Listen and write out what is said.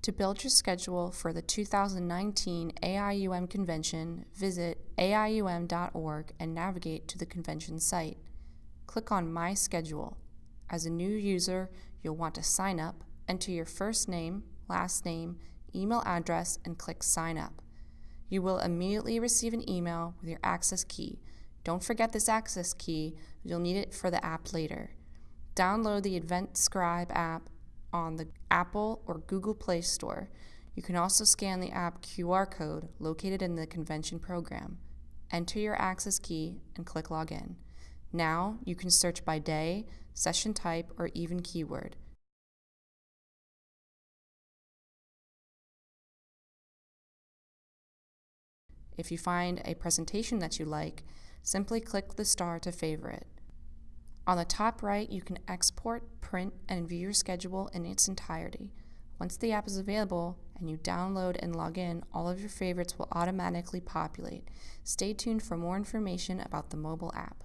To build your schedule for the 2019 AIUM convention, visit AIUM.org and navigate to the convention site. Click on My Schedule. As a new user, you'll want to sign up, enter your first name, last name, email address, and click Sign Up. You will immediately receive an email with your access key. Don't forget this access key, you'll need it for the app later. Download the Event Scribe app on the Apple or Google Play Store. You can also scan the app QR code located in the convention program. Enter your access key and click Login. Now you can search by day, session type, or even keyword. If you find a presentation that you like, simply click the star to favorite. On the top right, you can export, print, and view your schedule in its entirety. Once the app is available and you download and log in, all of your favorites will automatically populate. Stay tuned for more information about the mobile app.